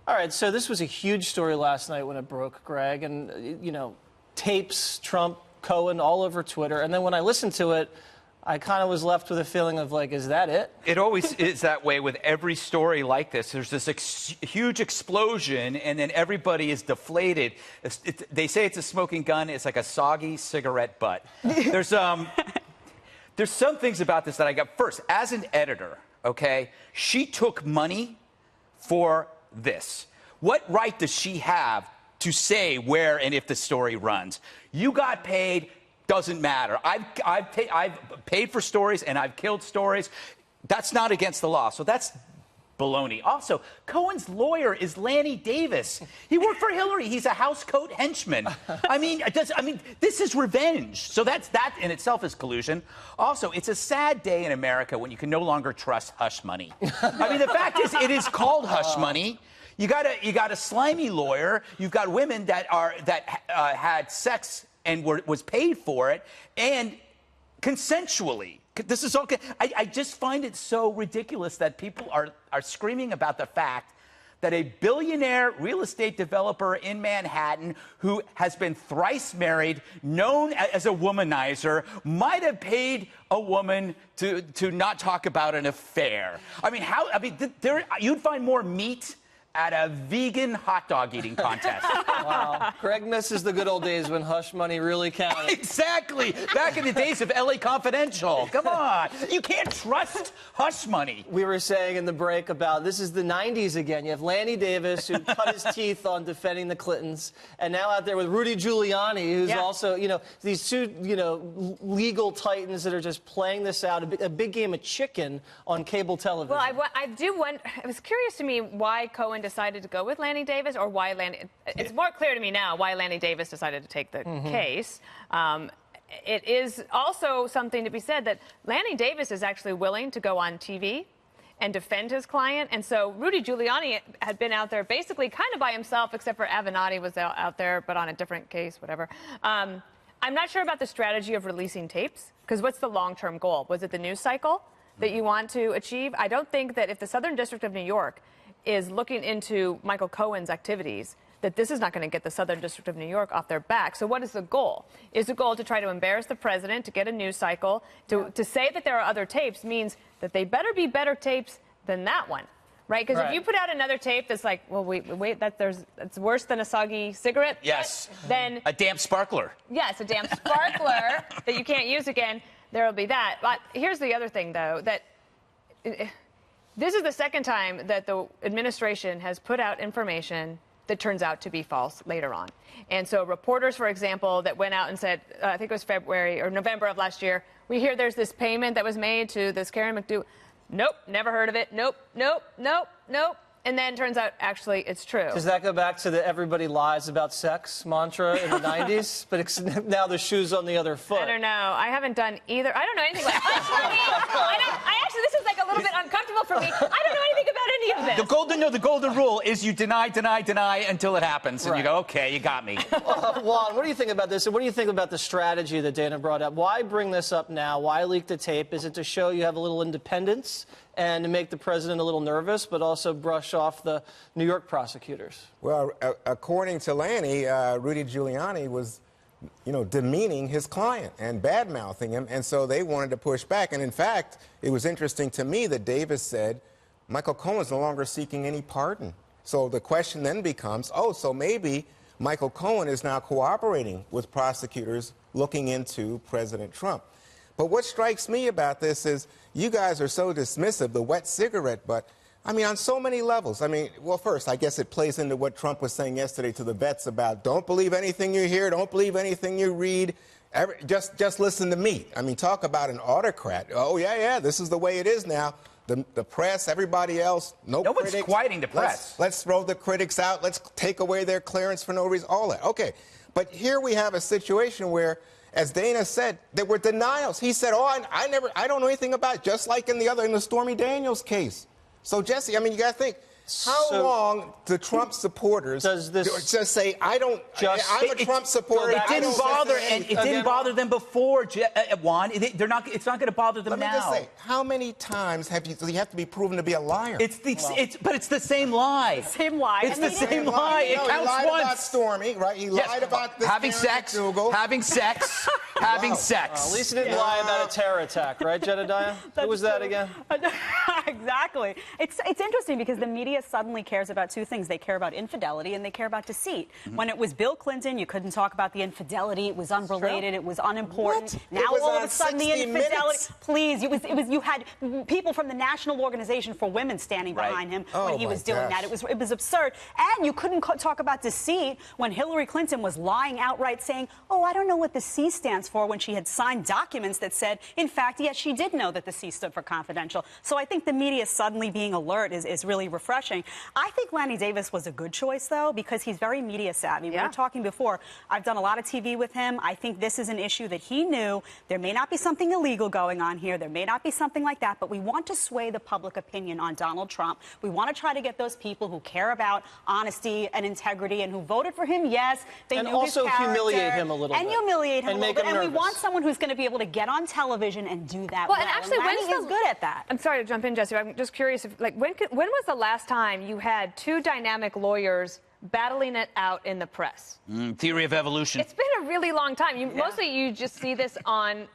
All right, so this was a huge story last night when it broke, Greg, and, you know, tapes, Trump, Cohen, all over Twitter. And then when I listened to it, I kind of was left with a feeling of, like, is that it? It always is that way with every story like this. There's this huge explosion, and then everybody is deflated. They say it's a smoking gun. It's like a soggy cigarette butt. There's some things about this that I got. First, as an editor, okay, she took money for this. What right does she have to say where and if the story runs? You got paid, doesn't matter. I've paid for stories and I've killed stories. That's not against the law. So that's baloney. Also, Cohen's lawyer is Lanny Davis. He worked for Hillary. He's a housecoat henchman. I mean, this is revenge. So that in itself is collusion. Also, it's a sad day in America when you can no longer trust hush money. I mean, the fact is, it is called hush money. You got a slimy lawyer. You've got women that had sex and was paid for it, and consensually. This is okay. I just find it so ridiculous that people are screaming about the fact that a billionaire real estate developer in Manhattan who has been thrice married, known as a womanizer, might have paid a woman to not talk about an affair. I mean, you'd find more meat at a vegan hot dog eating contest. Wow. Greg misses the good old days when hush money really counted. Exactly. Back in the days of LA Confidential. Come on. You can't trust hush money. We were saying in the break about this is the 90s again. You have Lanny Davis, who cut his teeth on defending the Clintons, and now out there with Rudy Giuliani, who's also, you know, these two, you know, legal titans that are just playing this out, a big game of chicken on cable television. Well, I do wonder, it was curious to me why Cohen decided to go with Lanny Davis, or why it's more clear to me now why Lanny Davis decided to take the case. It is also something to be said that Lanny Davis is actually willing to go on TV and defend his client. And so Rudy Giuliani had been out there basically kind of by himself, except for Avenatti was out there, but on a different case, whatever. I'm not sure about the strategy of releasing tapes, because what's the long-term goal? Was it the news cycle that you want to achieve? I don't think that if the Southern District of New York is looking into Michael Cohen's activities, that this is not going to get the Southern District of New York off their back. So what is the goal? Is the goal to try to embarrass the president, to get a news cycle? To say that there are other tapes means that they better be better tapes than that one, right? Because if you put out another tape that's like, well, wait, it's worse than a soggy cigarette. Yes. Then a damp sparkler. Yes, a damp sparkler that you can't use again. There will be that. But here's the other thing, though, that this is the second time that the administration has put out information that turns out to be false later on. And so reporters, for example, that went out and said, I think it was February or November of last year, we hear there's this payment that was made to this Karen McDougal. Nope, never heard of it. Nope, nope, nope, nope. And then turns out, actually, it's true. Does that go back to the everybody lies about sex mantra in the 90s? But now the shoe's on the other foot. I don't know. I haven't done either. I don't know anything about actually, this is like a little bit uncomfortable for me. I don't know anything about any of this. The golden rule is you deny until it happens. And you go, okay, you got me. Juan, what do you think about this? And what do you think about the strategy that Dana brought up? Why bring this up now? Why leak the tape? Is it to show you have a little independence and to make the president a little nervous, but also brush off the New York prosecutors? Well, according to Lanny, Rudy Giuliani was, you know, demeaning his client and bad-mouthing him, and so they wanted to push back. And in fact, it was interesting to me that Davis said Michael Cohen is no longer seeking any pardon. So the question then becomes, oh, so maybe Michael Cohen is now cooperating with prosecutors looking into President Trump. But what strikes me about this is you guys are so dismissive, the wet cigarette butt. I mean, on so many levels. I mean, well, first, I guess it plays into what Trump was saying yesterday to the vets about don't believe anything you hear, don't believe anything you read. Just listen to me. I mean, talk about an autocrat. Oh, yeah, this is the way it is now. The press, everybody else, no one's quieting the press. Let's throw the critics out. Let's take away their clearance for no reason. All that. Okay. But here we have a situation where, as Dana said, there were denials. He said, oh, I don't know anything about it, just like in the Stormy Daniels case. So, Jesse, I mean, you got to think, How So- long do Trump supporters Does this just say, I'm a Trump supporter? It I didn't don't bother, listen to and it anything." didn't bother them before, Juan. They're not. It's not going to bother them Let me now. just say, how many times do you have to be proven to be a liar? But it's the same lie. Same lie. It's And the same lie. It No, counts he lied once. about Stormy, right? He Yes, lied about this having Karen sex, McDougal. having sex, having sex. At least he didn't lie about a terror attack, right, Jedediah? Who was that again? Exactly. It's interesting because the media suddenly cares about two things. They care about infidelity and they care about deceit. When it was Bill Clinton, you couldn't talk about the infidelity. It was unrelated. It was unimportant. What? Now It was all of on a sudden the 60 infidelity. Minutes. Please, it was. You had people from the National Organization for Women standing Right. behind him Oh, when he my was doing gosh. that. It was absurd. And you couldn't talk about deceit when Hillary Clinton was lying outright, saying, "Oh, I don't know what the C stands for," when she had signed documents that said, in fact, yes, she did know that the C stood for confidential. So I think the media suddenly being alert is really refreshing. I think Lanny Davis was a good choice, though, because he's very media savvy. We Yeah. were talking before. I've done a lot of TV with him. I think this is an issue that he knew there may not be something illegal going on here. There may not be something like that, but we want to sway the public opinion on Donald Trump. We want to try to get those people who care about honesty and integrity and who voted for him. Yes, they And knew also his character. humiliate him a little and bit. humiliate him And a little make bit. him And we nervous. want someone who's going to be able to get on television and do that Well, well. and actually, Lanny when's is good at that. I'm sorry to jump in, Jesse. I'm just curious. When was the last time you had two dynamic lawyers battling it out in the press? Theory of evolution. It's been a really long time. Mostly you just see this on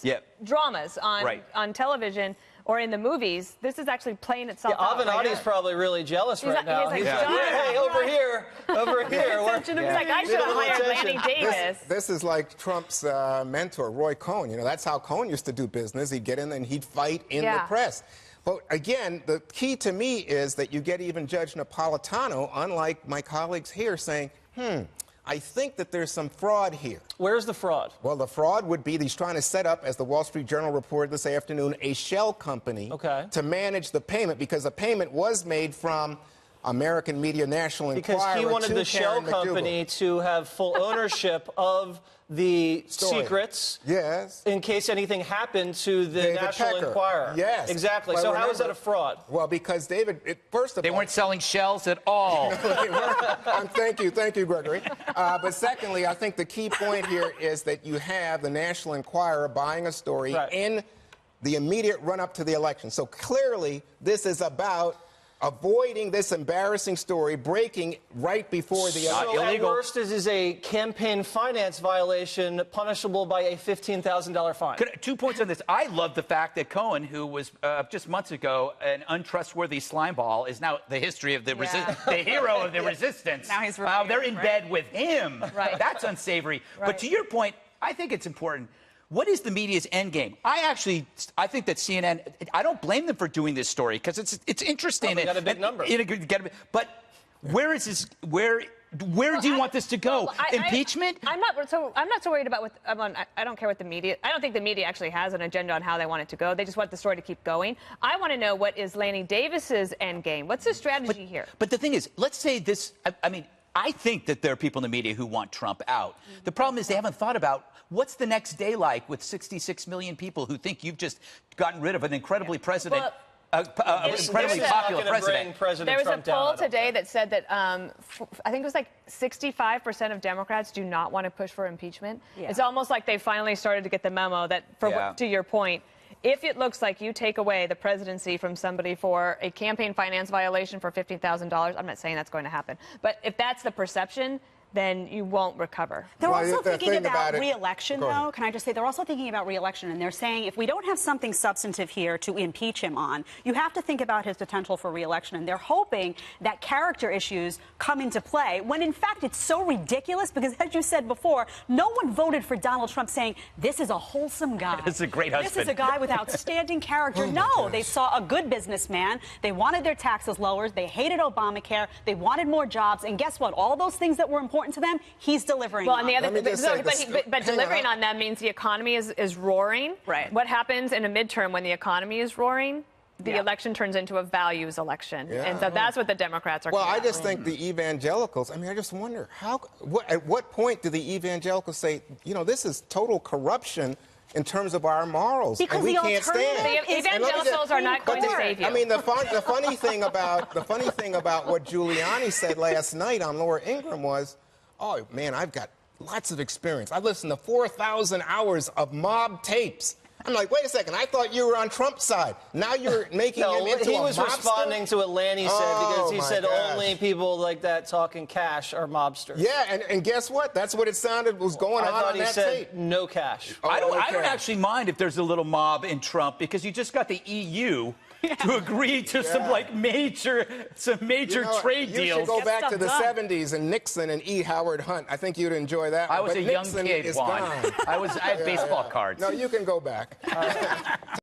Yeah. dramas Right. on television or in the movies. This is actually playing itself out. Avenatti's probably really jealous right now. he's like, He's "John, like, hey, over here. He's like, I should have Little hired attention. Lanny Davis. This is like Trump's mentor, Roy Cohen. You know, that's how Cohen used to do business. He'd get in and he'd fight in the Yeah. press. But again, the key to me is that you get even Judge Napolitano, unlike my colleagues here, saying, I think that there's some fraud here. Where's the fraud? Well, the fraud would be that he's trying to set up, as the Wall Street Journal reported this afternoon, a shell company to manage the payment, because the payment was made from American Media National Enquirer Because he wanted to the shell Karen McDougal. company to have full ownership of the Story. secrets. Yes. In case anything happened to the David National Pecker. Enquirer. Yes. Exactly. But So how is that remember- a fraud? Well, because David, first of They all, weren't selling shells at all. Thank you, Gregory. But secondly, I think the key point here is that you have the National Enquirer buying a story in the immediate run-up to the election. So clearly, this is about avoiding this embarrassing story breaking right before the election. So at illegal. worst, this is a campaign finance violation punishable by a $15,000 fine. 2 points on this. I love the fact that Cohen, who was just months ago an untrustworthy slimeball, is now the history of the hero of the resistance. Now he's they're in bed with him. Right. That's unsavory. But to your point, I think it's important. What is the media's end game? I think that CNN. I don't blame them for doing this story because it's interesting. Well, they got a big number. But where is this? Where do you want this to go? Well, Impeachment? I'm not so worried about what I don't care what the media. I don't think the media actually has an agenda on how they want it to go. They just want the story to keep going. I want to know what is Lanny Davis's end game. What's the strategy here? But the thing is, let's say this. I think that there are people in the media who want Trump out. The problem is they haven't thought about what's the next day like with 66 million people who think you've just gotten rid of an incredibly incredibly popular president. There was a poll today that said that I think it was like 65% of Democrats do not want to push for impeachment. Yeah. It's almost like they finally started to get the memo that, to your point, if it looks like you take away the presidency from somebody for a campaign finance violation for $15,000, I'm not saying that's going to happen, but if that's the perception, then you won't recover. They're Well, also the thinking thing about about it- re-election, Go ahead. though. Can I just say, they're also thinking about re-election, and they're saying if we don't have something substantive here to impeach him on, you have to think about his potential for re-election. And they're hoping that character issues come into play, when in fact it's so ridiculous because, as you said before, no one voted for Donald Trump saying, this is a wholesome guy. This is a great This husband. is a guy with outstanding character. No, they saw a good businessman. They wanted their taxes lowered. They hated Obamacare. They wanted more jobs. And guess what? All those things that were important to them, he's delivering Well, on. and the other, Let me just say this. but Hang delivering on. on that means the economy is roaring. Right. What happens in a midterm when the economy is roaring? The election turns into a values election, and so that's what the Democrats are. Well, I coming just after. think the evangelicals, I just wonder, at what point do the evangelicals say, this is total corruption in terms of our morals. Because and we the can't alternative stand. The evangelicals are not going to save you. I mean, the funny thing about what Giuliani said last night on Laura Ingraham was, oh man, I've got lots of experience. I've listened to 4,000 hours of mob tapes. I'm like, wait a second, I thought you were on Trump's side. Now you're making him into he a was mobster? responding to what Lanny said because he my said gosh. only people like that talking cash are mobsters. Yeah, and guess what? That's what it sounded was going I on thought he that said tape. no cash. Oh, I don't okay. actually mind if there's a little mob in Trump because you just got the EU to agree to some major trade you deals. You should go back to the stuff 70s and Nixon and E. Howard Hunt. I think you'd enjoy that. I was but a young Nixon kid, is Juan. gone. I had baseball cards. No, you can go back.